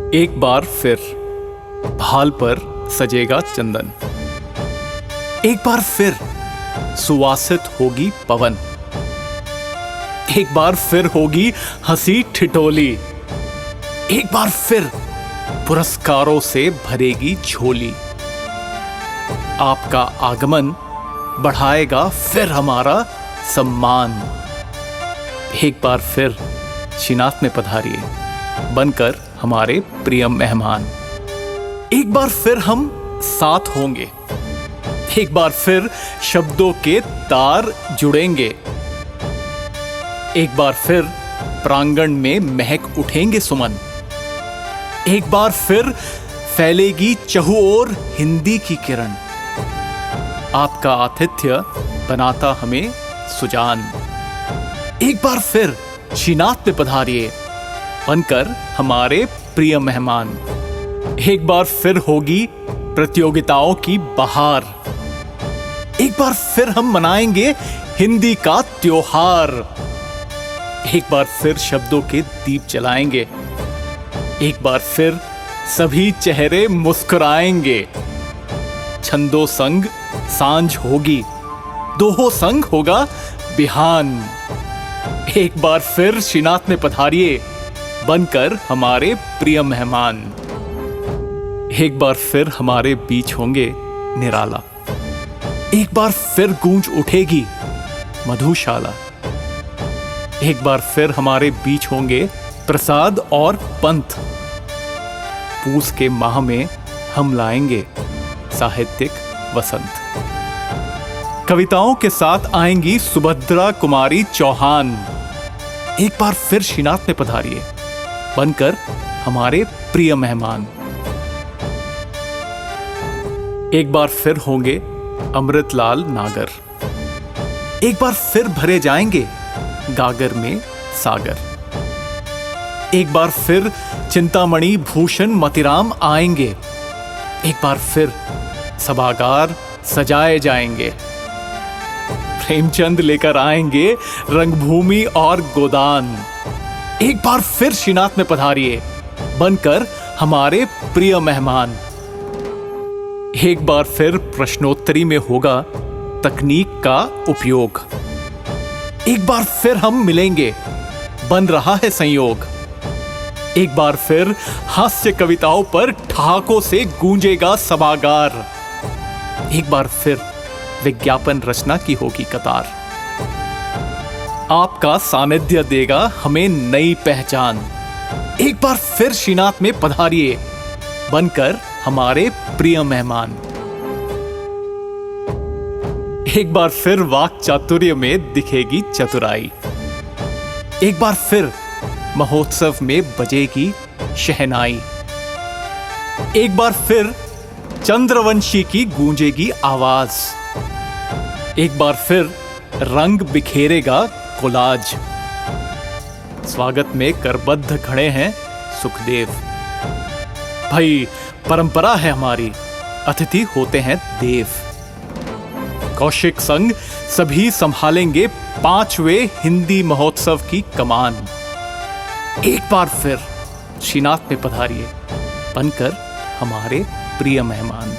एक बार फिर भाल पर सजेगा चंदन, एक बार फिर सुवासित होगी पवन, एक बार फिर होगी हंसी ठिठोली, एक बार फिर पुरस्कारों से भरेगी झोली। आपका आगमन बढ़ाएगा फिर हमारा सम्मान। एक बार फिर श्रीनाथ में पधारिए बनकर हमारे प्रिय मेहमान। एक बार फिर हम साथ होंगे, एक बार फिर शब्दों के तार जुड़ेंगे, एक बार फिर प्रांगण में महक उठेंगे सुमन, एक बार फिर फैलेगी चहुओर हिंदी की किरण। आपका आतिथ्य बनाता हमें सुजान। एक बार फिर श्रीनाथ में पधारिए बनकर हमारे प्रिय मेहमान। एक बार फिर होगी प्रतियोगिताओं की बहार, एक बार फिर हम मनाएंगे हिंदी का त्योहार, एक बार फिर शब्दों के दीप जलाएंगे, एक बार फिर सभी चेहरे मुस्कुराएंगे। छंदो संग सांझ होगी, दोहो संग होगा बिहान। एक बार फिर श्रीनाथ में पधारिए बनकर हमारे प्रिय मेहमान। एक बार फिर हमारे बीच होंगे निराला, एक बार फिर गूंज उठेगी मधुशाला, एक बार फिर हमारे बीच होंगे प्रसाद और पंथ। पूस के माह में हम लाएंगे साहित्यिक वसंत। कविताओं के साथ आएंगी सुभद्रा कुमारी चौहान। एक बार फिर श्रीनाथ में पधारिए बनकर हमारे प्रिय मेहमान। एक बार फिर होंगे अमृतलाल नागर, एक बार फिर भरे जाएंगे गागर में सागर, एक बार फिर चिंतामणि भूषण मतिराम आएंगे, एक बार फिर सभागार सजाए जाएंगे। प्रेमचंद लेकर आएंगे रंगभूमि और गोदान। एक बार फिर श्रीनाथ में पधारिए बनकर हमारे प्रिय मेहमान। एक बार फिर प्रश्नोत्तरी में होगा तकनीक का उपयोग, एक बार फिर हम मिलेंगे बन रहा है संयोग, एक बार फिर हास्य कविताओं पर ठहाकों से गूंजेगा सभागार, एक बार फिर विज्ञापन रचना की होगी कतार। आपका सानिध्य देगा हमें नई पहचान। एक बार फिर श्रीनाथ में पधारिए बनकर हमारे प्रिय मेहमान। एक बार फिर वाक चातुर्य में दिखेगी चतुराई, एक बार फिर महोत्सव में बजेगी शहनाई, एक बार फिर चंद्रवंशी की गूंजेगी आवाज, एक बार फिर रंग बिखेरेगा कोलाज। स्वागत में करबद्ध खड़े हैं सुखदेव। भाई परंपरा है हमारी, अतिथि होते हैं देव। कौशिक संग सभी संभालेंगे 5वें हिंदी महोत्सव की कमान। एक बार फिर श्रीनाथ में पधारिए बनकर हमारे प्रिय मेहमान।